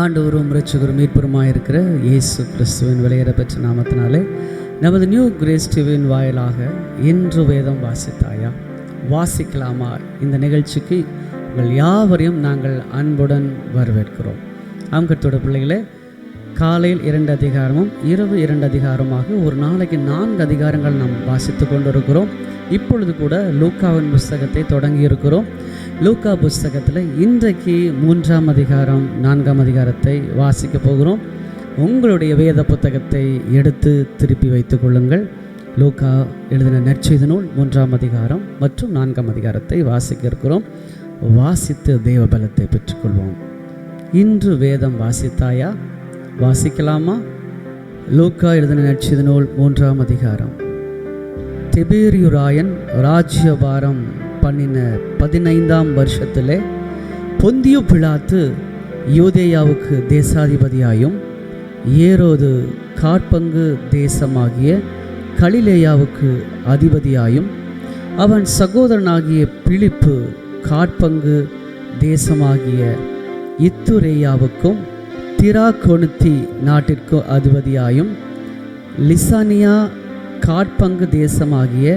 ஆண்டவரும் இரட்சகரும் மீட்பருமாயிருக்கிற இயேசு கிறிஸ்துவின் விலையேறப்பெற்ற நாமத்தினாலே நமது நியூ கிரேஸ் டிவியின் வாயிலாக இன்று வேதம் வாசித்தாயா, வாசிக்கலாமா இந்த நிகழ்ச்சிக்கு உங்கள் யாவரையும் நாங்கள் அன்புடன் வரவேற்கிறோம். ஆம்கத்தோட பிள்ளைகளே, காலையில் 2 அதிகாரமும் இரவு 2 அதிகாரமாக ஒரு நாளைக்கு 4 அதிகாரங்கள் நாம் வாசித்து கொண்டிருக்கிறோம். இப்பொழுது கூட லூக்காவின் புஸ்தகத்தை தொடங்கி இருக்கிறோம். லூக்கா புஸ்தகத்தில் இன்றைக்கு 3ஆம் அதிகாரம் 4ஆம் அதிகாரத்தை வாசிக்க போகிறோம். உங்களுடைய வேத புத்தகத்தை எடுத்து திருப்பி வைத்துக் கொள்ளுங்கள். லூக்கா எழுதின நற்செய்தி நூல் 3ஆம் அதிகாரம் மற்றும் 4ஆம் அதிகாரத்தை வாசிக்க இருக்கிறோம். வாசித்து தேவ பலத்தை பெற்றுக்கொள்வோம். இன்று வேதம் வாசித்தாயா, வாசிக்கலாமா? லூக்கா எழுதின நற்செய்தி நூல் 3ஆம் அதிகாரம். திபேரியுராயன் ராஜ்யபாரம் பண்ணின 15ஆம் வருஷத்திலே பொந்தியு பிலாத்து யூதேயாவுக்கு தேசாதிபதியாயும் ஏரோது காற்பங்கு தேசமாகிய கலிலேயாவுக்கு அதிபதியாயும் அவன் சகோதரனாகிய பிலிப்பு காற்பங்கு தேசமாகிய இத்துரேயாவுக்கும் திராகோனித்தி நாட்டிற்கு அதிபதியாயும் லிசானியா காற்பங்கு தேசமாகிய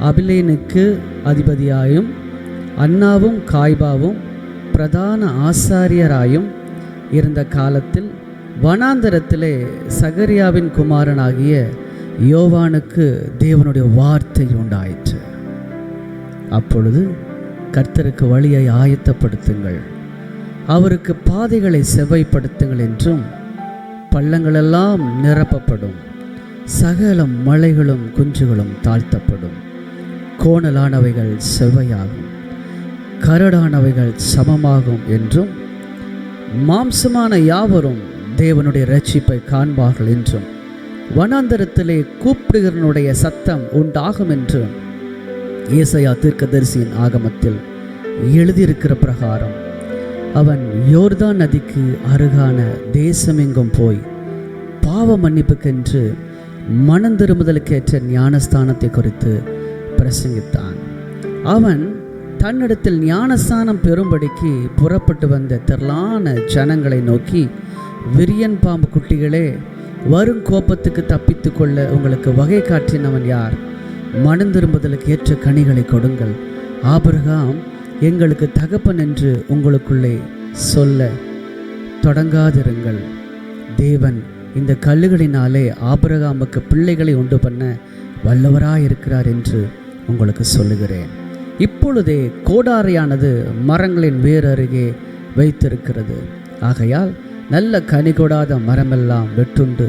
அபிலேனுக்கு அதிபதியாயும் அன்னாவும் காய்பாவும் பிரதான ஆசாரியராயும் இருந்த காலத்தில் வனாந்தரத்திலே சகரியாவின் குமாரனாகிய யோவானுக்கு தேவனுடைய வார்த்தை உண்டாயிற்று. அப்பொழுது கர்த்தருக்கு வழியை ஆயத்தப்படுத்துங்கள், அவருக்கு பாதைகளை செவ்வைப்படுத்துங்கள் என்றும், பள்ளங்களெல்லாம் நிரப்பப்படும், சகல மலைகளும் குன்றுகளும் தாழ்த்தப்படும், கோணலானவைகள் செவ்வையாகும், கரடானவைகள் சமமாகும் என்றும், மாம்சமான யாவரும் தேவனுடைய இரட்சிப்பை காண்பார்கள் என்றும், வனாந்தரத்திலே கூப்பிடுகிறனுடைய சத்தம் உண்டாகும் என்றும் ஏசாயா தீர்க்கதரிசியின் ஆகமத்தில் எழுதியிருக்கிற பிரகாரம் அவன் யோர்தான் நதிக்கு அருகான தேசமெங்கும் போய் பாவ மன்னிப்புக்கென்று மனந்திருமுதலுக்கேற்ற ஞானஸ்தானத்தை குறித்து பிரசங்கித்தான். அவன் தன்னிடத்தில் ஞானஸ்தானம் பெறும்படிக்கு புறப்பட்டு வந்த திரளான ஜனங்களை நோக்கி, விரியன் பாம்பு குட்டிகளே, வரும் கோபத்துக்கு தப்பித்து கொள்ள உங்களுக்கு வகை காட்டினவன் யார்? மனந்திரும்புதலுக்கு ஏற்ற கனிகளை கொடுங்கள். ஆபிரகாம் எங்களுக்கு தகப்பன் என்று உங்களுக்குள்ளே சொல்ல தொடங்காதிருங்கள். தேவன் இந்த கல்லுகளினாலே ஆபிரகாமுக்கு பிள்ளைகளை உண்டு பண்ண வல்லவராயிருக்கிறார் என்று உங்களுக்கு சொல்லுகிறேன். இப்பொழுதே கோடாரையானது மரங்களின் வேர் அருகே வைத்திருக்கிறது. ஆகையால் நல்ல கனி கொடாத மரமெல்லாம் வெட்டுண்டு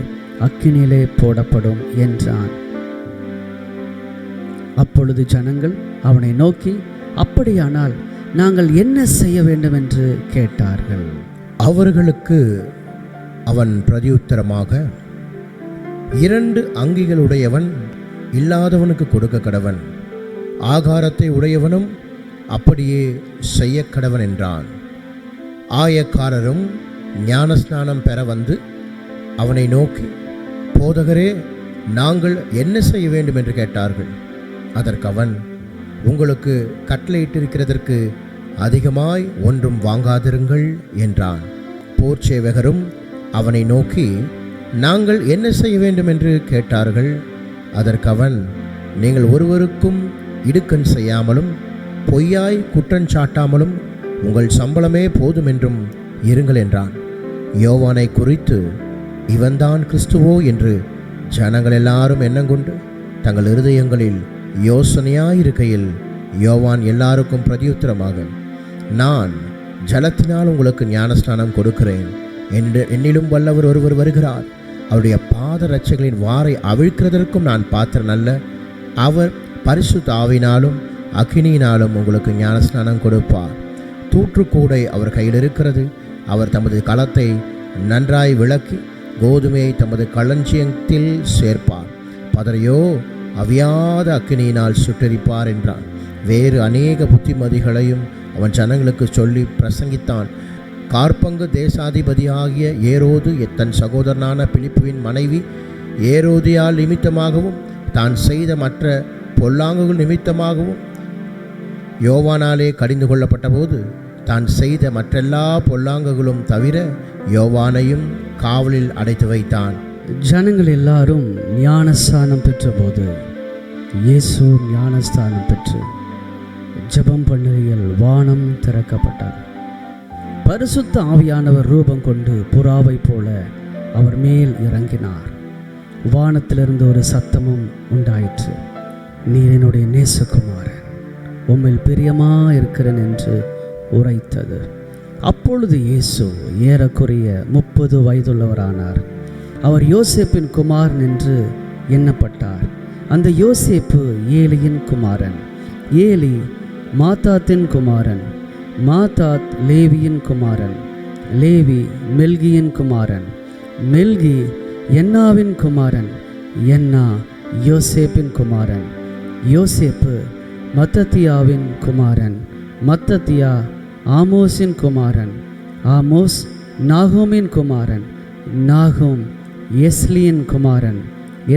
அக்கினியிலே போடப்படும் என்றான். அப்பொழுது ஜனங்கள் அவனை நோக்கி, அப்படியானால் நாங்கள் என்ன செய்ய வேண்டும் என்று கேட்டார்கள். அவர்களுக்கு அவன் பிரதியுத்தரமாக, 2 அங்கிகளுடையவன் இல்லாதவனுக்கு கொடுக்க கடவன், ஆகாரத்தை உடையவனும் அப்படியே செய்ய கடவன் என்றான். ஆயக்காரரும் ஞானஸ்நானம் பெற வந்து அவனை நோக்கி, போதகரே, நாங்கள் என்ன செய்ய வேண்டும் என்று கேட்டார்கள். அதற்கு அவன், உங்களுக்கு கட்டளையிட்டிருக்கிறதற்கு அதிகமாய் ஒன்றும் வாங்காதிருங்கள் என்றான். போர்ச்சேவகரும் அவனை நோக்கி, நாங்கள் என்ன செய்ய வேண்டும் என்று கேட்டார்கள். அதற்கு அவன், நீங்கள் ஒருவருக்கும் இடுக்கண் செய்யாமலும் பொய்யாய் குற்றஞ்சாட்டாமலும் உங்கள் சம்பளமே போதும் என்றும் இருங்கள் என்றான். யோவானை குறித்து, இவன்தான் கிறிஸ்துவோ என்று ஜனங்கள் எல்லாரும் எண்ணங்கொண்டு தங்கள் இருதயங்களில் யோசனையாயிருக்கையில், யோவான் எல்லாருக்கும் பிரதியுத்தரமாக, நான் ஜலத்தினால் உங்களுக்கு ஞானஸ்நானம் கொடுக்கிறேன், என்னிலும் வல்லவர் ஒருவர் வருகிறார், அவருடைய பாத ரட்சைகளின் வாரை அவிழ்க்கிறதற்கும் நான் பாத்திரன் அல்ல. அவர் பரிசுத்த ஆவியினாலும் அக்கினியினாலும் உங்களுக்கு ஞானஸ்நானம் கொடுப்பார். தூற்றுக்கூடை அவர் கையில் இருக்கிறது. அவர் தமது களத்தை நன்றாய் விளக்கி கோதுமையை தமது களஞ்சியத்தில் சேர்ப்பார். பதரையோ அவியாத அக்கினியினால் சுட்டெரிப்பார் என்றான். வேறு அநேக புத்திமதிகளையும் அவன் ஜனங்களுக்கு சொல்லி பிரசங்கித்தான். காற்பங்கு தேசாதிபதியாகிய ஏரோது தன் சகோதரனான பிலிப்புவின் மனைவி ஏரோதியால் நிமித்தமாகவும் தான் செய்த மற்ற பொல்லாங்குகள் நிமித்தமாகவும் யோவானாலே கடிந்து கொள்ளப்பட்ட போது தான் செய்த மற்றெல்லா பொல்லாங்குகளும் தவிர யோவானையும் காவலில் அடைத்து வைத்தான். ஜனங்கள் எல்லாரும் ஞானஸ்தானம் பெற்றபோது இயேசு ஞானஸ்தானம் பெற்று ஜெபம் பண்ணுகையில் வானம் திறக்கப்பட்டார். பரிசுத்த ஆவியானவர் ரூபம் கொண்டு புறாவை போல அவர் மேல் இறங்கினார். வானத்திலிருந்து ஒரு சத்தமும் உண்டாயிற்று, நீர் என்னுடைய நேசகுமாரன், உம்மில் பிரியமா இருக்கிறேன் என்று உரைத்தது. அப்பொழுது இயேசு ஏறக்குறைய 30 வயதுள்ளவரானார். அவர் யோசேப்பின் குமாரன் என்று எண்ணப்பட்டார். அந்த யோசேப்பு ஏலியின் குமாரன், ஏலி மாத்தாத்தின் குமாரன், மாத்தாத் லேவியின் குமாரன், லேவி மெல்கியின் குமாரன், மெல்கி என்னாவின் குமாரன், என்னா யோசேப்பின் குமாரன், யோசேப்பு மத்தத்தியாவின் குமாரன், மத்தத்தியா ஆமோஸின் குமாரன், ஆமோஸ் நாகூமின் குமாரன், நாகூம் எஸ்லியின் குமாரன்,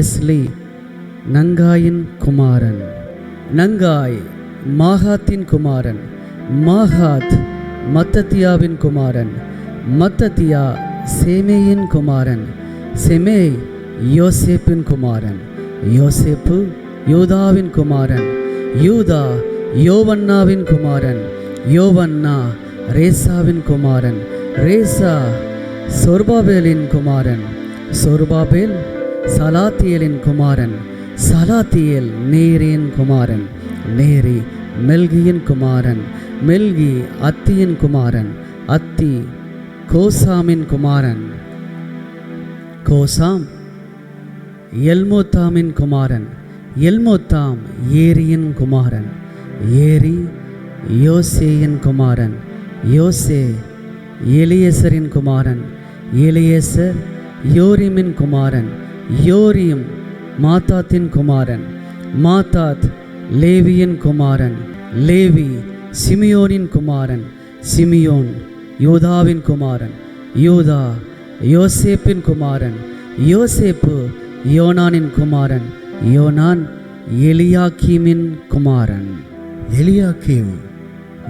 எஸ்லி நங்காயின் குமாரன், நங்காய் மாகாத்தின் குமாரன், மாகாத் மத்தத்தியாவின் குமாரன், மத்தத்தியா சேமேயின் குமாரன், செமேய் யோசேப்பின் குமாரன், யோசேப்பு யூதாவின் குமாரன், யூதா யோவன்னாவின் குமாரன், யோவன்னா ரேசாவின் குமாரன், ரேசா சொர்பாபேலின் குமாரன், சொர்பாபேல் சலாத்தியலின் குமாரன், சலாத்தியேல் நேரியின் குமாரன், நேரி மெல்கியின் குமாரன், மெல்கி அத்தியின் குமாரன், அத்தி கோசாமின் குமாரன், கோசாம் எல்மோத்தாமின் குமாரன், எல்மோத்தாம் ஏரியின் குமாரன், ஏரி யோசேயின் குமாரன், யோசே எலியேசரின் குமாரன், எலியேசர் யோரிமின் குமாரன், யோரிம் மாத்தாத்தின் குமாரன், மாத்தாத் லேவியின் குமாரன், லேவி சிமியோனின் குமாரன், சிமியோன் யூதாவின் குமாரன், யூதா யோசேப்பின் குமாரன், யோசேப்பு யோனானின் குமாரன், யோனான் எலியாக்கீமின் குமாரன், எலியாக்கீம்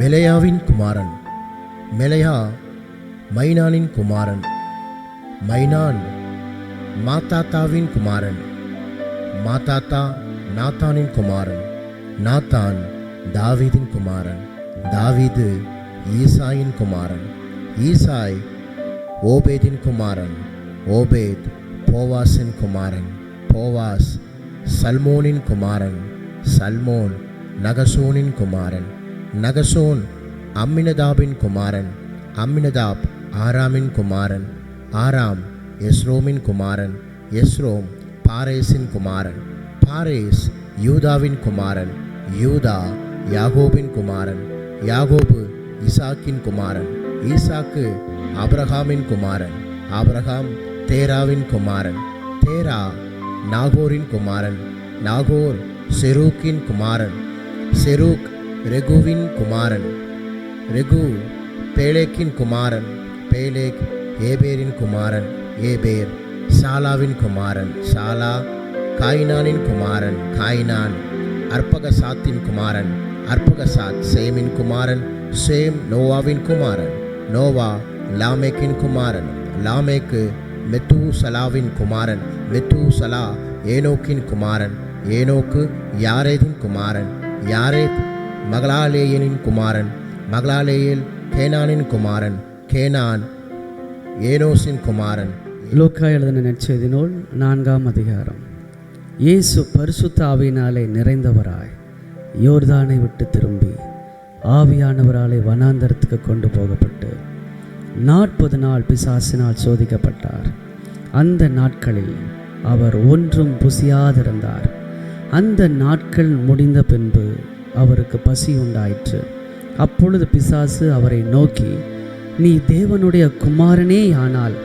மெலையாவின் குமாரன், மெலையா மைனானின் குமாரன், மைனான் மாத்தாத்தாவின் குமாரன், மாத்தாத்தா நாத்தானின் குமாரன், நாத்தான் தாவீதின் குமாரன், தாவீது ஈசாயின் குமாரன், ஈசாய் ஓபேதின் குமாரன், ஓபேத் போவாஸின் குமாரன், போவாஸ் சல்மோனின் குமாரன், சல்மோன் நகசோனின் குமாரன், நகசோன் அம்மினதாபின் குமாரன், அம்மினதாப் ஆராமின் குமாரன், ஆராம் எஸ்ரோமின் குமாரன், எஸ்ரோம் பாரேஸின் குமாரன், பாரேஸ் யூதாவின் குமாரன், யூதா யாகோபின் குமாரன், யாகோபு ஈசாக்கின் குமாரன், ஈசாக்கு ஆபிரகாமின் குமாரன், ஆபிரகாம் தேராவின் குமாரன், தேரா நாகோரின் குமாரன், நாகோர் செரூக்கின் குமாரன், செரூக் ரெகுவின் குமாரன், ரெகு பேலேக்கின் குமாரன், பேலேக் ஏபேரின் குமாரன், ஏபேர் சாலாவின் குமாரன், சாலா காயினானின் குமாரன், காயினான் அர்பகசாத்தின் குமாரன், அர்பகசாத் சேமின் குமாரன், சேம் நோவாவின் குமாரன், நோவா லாமேக்கின் குமாரன், லாமேக்கு மெத்தூசலாவின் குமாரன், மெத்தூசலா ஏனோக்கின் குமாரன், ஏனோக்கு யாரேதின் குமாரன், யாரேத் மகளாலேயனின் குமாரன், மகளாலேயேல் கேனானின் குமாரன், கேனான் ஏனோசின் குமாரன். லூக்கா எழுதின நற்செய்தி நூல் 4ஆம் அதிகாரம். இயேசு பரிசுத்த ஆவியினாலே நிறைந்தவராய் யோர்தானை விட்டு திரும்பி ஆவியானவராலே வனாந்தரத்துக்கு கொண்டு போகப்பட்டு 40 நாள் பிசாசினால் சோதிக்கப்பட்டார். அந்த நாட்களில் அவர் ஒன்றும் புசியாதிருந்தார். அந்த நாட்கள் முடிந்த பின்பு அவருக்கு பசி உண்டாயிற்று. அப்பொழுது பிசாசு அவரை நோக்கி, நீ தேவனுடைய குமாரனே ஆனால்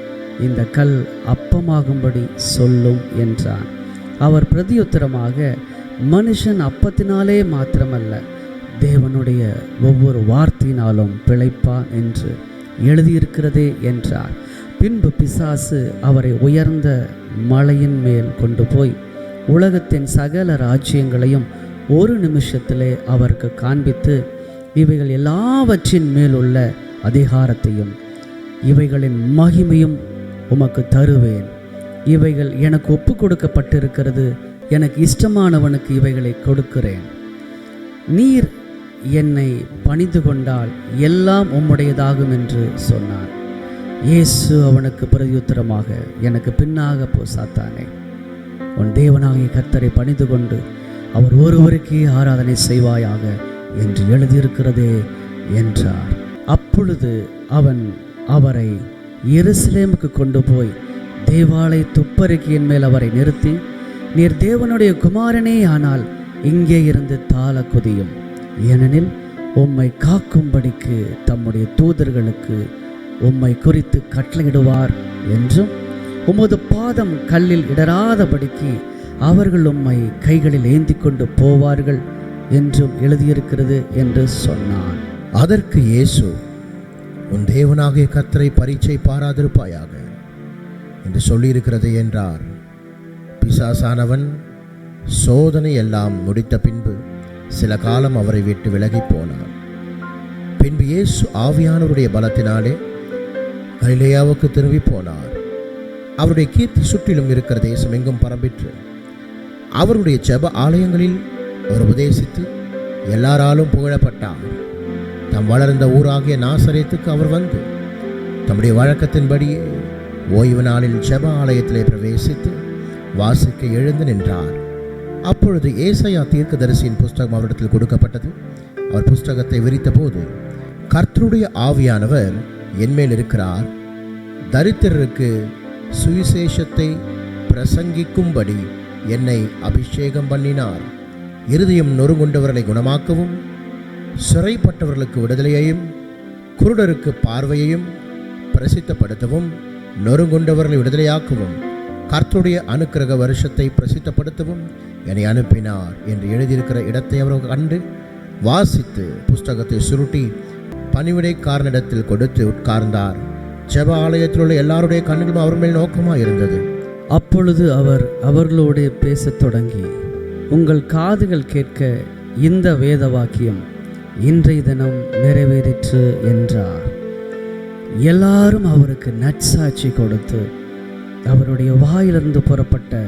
இந்த கல் அப்பமாகும்படி சொல்லும் என்றான். அவர் பிரதியுத்தரமாக, மனுஷன் அப்பத்தினாலே மாத்திரமல்ல தேவனுடைய ஒவ்வொரு வார்த்தையினாலும் பிழைப்பான் என்று எழுதியிருக்கிறதே என்றார். பின்பு பிசாசு அவரை உயர்ந்த மலையின் மேல் கொண்டு போய் உலகத்தின் சகல ராஜ்யங்களையும் ஒரு நிமிஷத்திலே அவருக்கு காண்பித்து, இவைகள் எல்லாவற்றின் மேலுள்ள அதிகாரத்தையும் இவைகளின் மகிமையும் உமக்கு தருவேன். இவைகள் எனக்கு ஒப்பு கொடுக்கப்பட்டிருக்கிறது. எனக்கு இஷ்டமானவனுக்கு இவைகளை கொடுக்கிறேன். நீர் என்னை பணிந்து கொண்டால் எல்லாம் உம்முடையதாகும் என்று சொன்னார். இயேசு அவனுக்கு பிரதியுத்தரமாக, எனக்கு பின்னாக போ சாத்தானே, உன் தேவனாகிய கர்த்தரை பணிந்து கொண்டு அவர் ஒருவருக்கே ஆராதனை செய்வாயாக என்று எழுதியிருக்கிறதே என்றார். அப்பொழுது அவன் அவரை எருசலேமுக்கு கொண்டு போய் தேவாலய துப்பறிக்கையின் மேல் அவரை நிறுத்தி, நீர் தேவனுடைய குமாரனே ஆனால் இங்கே இருந்து தாழ குதியும், ஏனெனில் உம்மை காக்கும்படிக்கு தம்முடைய தூதர்களுக்கு உம்மை குறித்து கட்டளையிடுவார் என்றும் உமது பாதம் கல்லில் இடராதபடிக்கு அவர்கள் உம்மை கைகளில் ஏந்தி கொண்டு போவார்கள் என்றும் எழுதியிருக்கிறது என்று சொன்னான். அதற்கு இயேசு, உன் தேவனாகிய கர்த்தரை பரீட்சை பாராதிருப்பாயாக என்று சொல்லியிருக்கிறது என்றார். பிசாசானவன் சோதனை எல்லாம் முடித்த பின்பு சில காலம் அவரை விட்டு விலகி போனார். பின்பு இயேசு ஆவியானவருடைய பலத்தினாலே கலிலேயாவுக்கு திரும்பி போனார். அவருடைய கீர்த்தி சுற்றிலும் இருக்கிற தேசம் எங்கும் பரம்பிற்று. அவருடைய ஜெப ஆலயங்களில் அவர் உபதேசித்து எல்லாராலும் புகழப்பட்டார். தம் வளர்ந்த ஊராகிய நாசரேத்துக்கு அவர் வந்து தம்முடைய வழக்கத்தின்படியே ஓய்வு நாளில் ஜெப ஆலயத்திலே பிரவேசித்து வாசிக்க எழுந்து நின்றார். அப்பொழுது ஏசாயா தீர்க்கதரிசியின் புஸ்தகம் அவரிடத்தில் கொடுக்கப்பட்டது. அவர் புஸ்தகத்தை விரித்த போது, கர்த்தருடைய ஆவியானவர் என்மேல் இருக்கிறார், தரித்திரருக்கு சுவிசேஷத்தை பிரசங்கிக்கும்படி என்னை அபிஷேகம் பண்ணினார். இருதயம் நொறுங்குண்டவர்களை குணமாக்கவும், சிறைப்பட்டவர்களுக்கு விடுதலையையும், குருடருக்கு பார்வையையும் பிரசித்தப்படுத்தவும், நொறுங்குண்டவர்களை விடுதலையாக்கவும், கர்த்தருடைய அனுக்கிரக வருஷத்தை பிரசித்தப்படுத்தவும் என்னை அனுப்பினார் என்று எழுதியிருக்கிற இடத்தை அவர் கண்டு வாசித்து புஸ்தகத்தை சுருட்டி பணிவிடைக்காரனிடத்தில் கொடுத்து உட்கார்ந்தார். ஜெப ஆலயத்தில் உள்ள எல்லாருடைய கண்களும் அவர் மேல் நோக்கமாக இருந்தது. அப்பொழுது அவர் அவர்களோடு பேசத் தொடங்கி, உங்கள் காதுகள் கேட்க இந்த வேத வாக்கியம் இன்றைய தினம் நிறைவேறிற்று என்றார். எல்லாரும் அவருக்கு நற்சாட்சி கொடுத்து அவருடைய வாயிலிருந்து புறப்பட்ட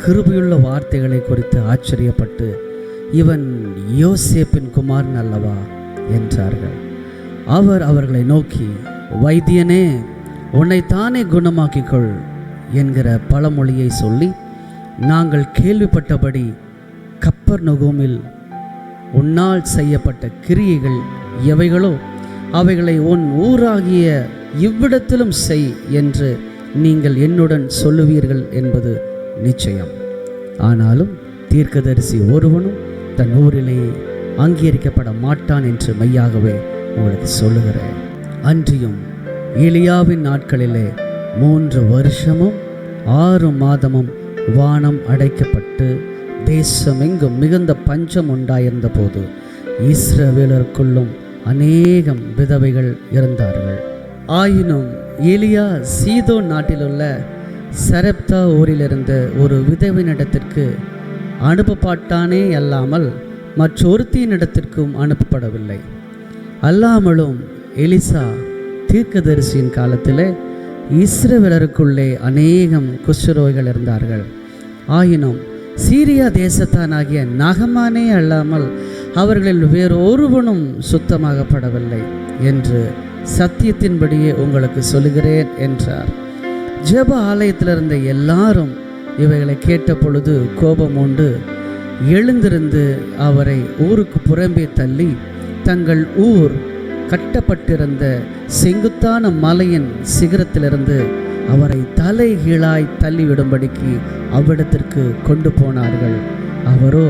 கிருபையுள்ள வார்த்தைகளை குறித்து ஆச்சரியப்பட்டு, இவன் யோசேப்பின் குமாரன் அல்லவா என்றார்கள். அவர் அவர்களை நோக்கி, வைத்தியனே, உன்னைத்தானே குணமாக்கிக்கொள் என்கிற பழமொழியை சொல்லி, நாங்கள் கேள்விப்பட்டபடி கப்பர்நகூமில் உன்னால் செய்யப்பட்ட கிரியைகள் எவைகளோ அவைகளை உன் ஊராகிய இவ்விடத்திலும் செய் என்று நீங்கள் என்னுடன் சொல்லுவீர்கள் என்பது நிச்சயம். ஆனாலும் தீர்க்கதரிசி ஒருவனும் தன் ஊரிலே அங்கீகரிக்கப்பட மாட்டான் என்று மெய்யாகவே உங்களுக்கு சொல்லுகிறேன். அன்றியும் எலியாவின் நாட்களிலே 3 வருஷமும் 6 மாதமும் வானம் அடைக்கப்பட்டு தேசமெங்கும் மிகுந்த பஞ்சம் உண்டாயிருந்த போது இஸ்ரவேலருக்குள்ளும் அநேகம் விதவைகள் இருந்தார்கள். ஆயினும் எலியா சீதோன் நாட்டிலுள்ள சரப்தா ஊரிலிருந்து ஒரு விதவையினிடத்திற்கு அனுப்பப்பட்டானே அல்லாமல் மற்றொருத்தியினிடத்திற்கும் அனுப்பப்படவில்லை. அல்லாமலும் எலிசா தீர்க்கதரிசியின் காலத்தில் இஸ்ரவேலருக்குள்ளே அநேகம் குஷ்டரோகிகள் இருந்தார்கள். ஆயினும் சீரியா தேசத்தானாகிய நாகமானே அல்லாமல் அவர்களில் வேறொருவனும் சுத்தமாகப்படவில்லை என்று சத்தியத்தின்படியே உங்களுக்கு சொல்லுகிறேன் என்றார். ஜெப ஆலயத்தில் இருந்த எல்லாரும் இவைகளை கேட்ட பொழுது கோபம் உண்டு எழுந்திருந்து அவரை ஊருக்கு புறம்பே தள்ளி தங்கள் ஊர் கட்டப்பட்டிருந்த செங்குத்தான மலையின் சிகரத்திலிருந்து அவரை தலைகீழாய் தள்ளிவிடும்படிக்கு அவ்விடத்திற்கு கொண்டு போனார்கள். அவரோ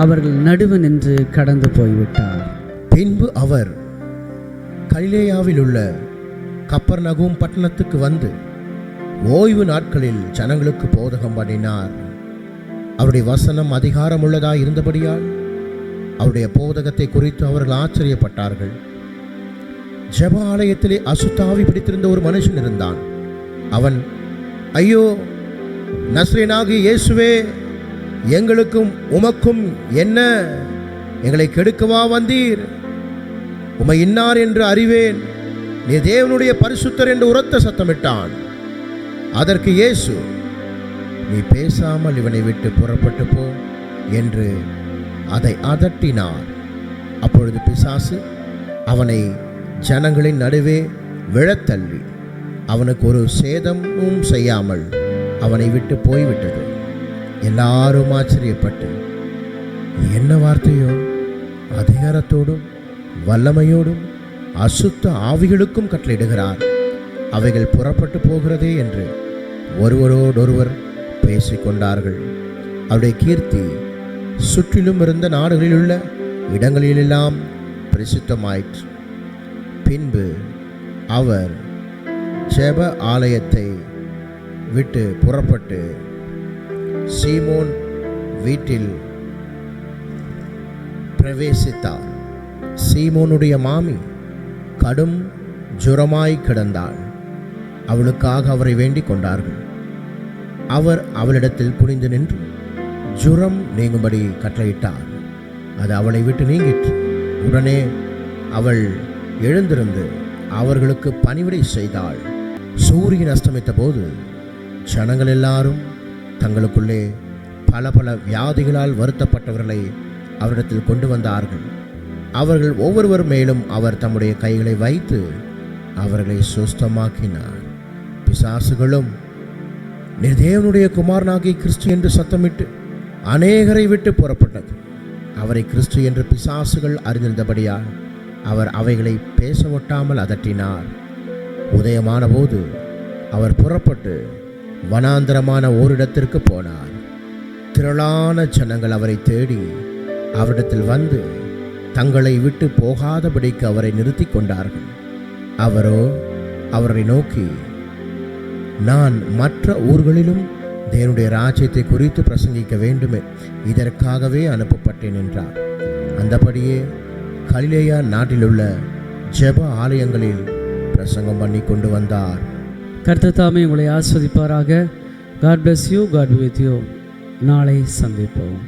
அவர்கள் நடுவு நின்று கடந்து போய்விட்டார். பின்பு அவர் கலிலேயாவில் உள்ள கப்பர்நகூம் பட்டணத்துக்கு வந்து ஓய்வு நாட்களில் ஜனங்களுக்கு போதகம் பண்ணினார். அவருடைய வசனம் அதிகாரம் உள்ளதாய் இருந்தபடியால் அவருடைய போதகத்தை குறித்து அவர்கள் ஆச்சரியப்பட்டார்கள். ஜெப ஆலயத்திலே அசுத்தாவி பிடித்திருந்த ஒரு மனுஷன் இருந்தான். அவன், ஐயோ, நஸ்ரேனாகிய இயேசுவே, எங்களுக்கும் உமக்கும் என்ன? எங்களை கெடுக்கவா வந்தீர்? உம்மை இன்னார் என்று அறிவேன், நீ தேவனுடைய பரிசுத்தர் என்று உரத்த சத்தமிட்டான். அதற்கு இயேசு, நீ பேசாமல் இவனை விட்டு புறப்பட்டு போ என்று அதை அதட்டினார். அப்பொழுது பிசாசு அவனை ஜனங்களின் நடுவே விழத்தள்ளி அவனுக்கு ஒரு சேதமும் செய்யாமல் அவனை விட்டு போய்விட்டது. எல்லாரும் ஆச்சரியப்பட்டு, என்ன வார்த்தையோ, அதிகாரத்தோடும் வல்லமையோடும் அசுத்த ஆவிகளுக்கும் கட்டளையிடுகிறார், அவைகள் புறப்பட்டு போகிறதே என்று ஒருவரோடொருவர் பேசிக்கொண்டார்கள். அவருடைய கீர்த்தி சுற்றிலும் இருந்த நாடுகளில் உள்ள இடங்களிலெல்லாம் பிரசித்தமாயிற்று. பின்பு அவர் ஜெப ஆலயத்தை விட்டு புறப்பட்டு சீமோன் வீட்டில் பிரவேசித்தார். சீமோனுடைய மாமி கடும் ஜுரமாய் கிடந்தாள். அவளுக்காக அவரை வேண்டிக் கொண்டார்கள். அவர் அவளிடத்தில் குனிந்து நின்று ஜுரம் நீங்கும்படி கட்டளையிட்டார். அது அவளை விட்டு நீங்கிற்று. உடனே அவள் எழுந்திருந்து அவர்களுக்கு பணிவிடை செய்தாள். சூரியன் அஸ்தமித்த போது ஜனங்கள் எல்லாரும் தங்களுக்குள்ளே பல பல வியாதிகளால் வருத்தப்பட்டவர்களை அவரிடத்தில் கொண்டு வந்தார்கள். அவர்கள் ஒவ்வொருவர் மேலும் அவர் தம்முடைய கைகளை வைத்து அவர்களை சுஸ்தமாக்கினார். பிசாசுகளும் நீர் தேவனுடைய குமாரனாகிய கிறிஸ்து என்று சத்தமிட்டு அநேகரை விட்டு புறப்பட்டது. அவரை கிறிஸ்து என்று பிசாசுகள் அறிந்திருந்தபடியால் அவர் அவைகளை பேச ஒட்டாமல் அதட்டினார். உதயமான போது அவர் புறப்பட்டு வனாந்தரமான ஓரிடத்திற்கு போனார். திரளான ஜனங்கள் அவரை தேடி அவரிடத்தில் வந்து தங்களை விட்டு போகாதபடிக்கு அவரை நிறுத்தி கொண்டார்கள். அவரோ அவரை நோக்கி, நான் மற்ற ஊர்களிலும் தேவனுடைய ராஜ்யத்தை குறித்து பிரசங்கிக்க வேண்டுமே, இதற்காகவே அனுப்பப்பட்டேன் என்றார். அந்தபடியே கலிலேயா நாட்டிலுள்ள ஜெப ஆலயங்களில் பிரசங்கம் பண்ணி கொண்டு வந்தார். கர்த்தர் தாமே உங்களை ஆஸ்வதிப்பாராக. God bless you. God be with you. நாளை சந்திப்போம்.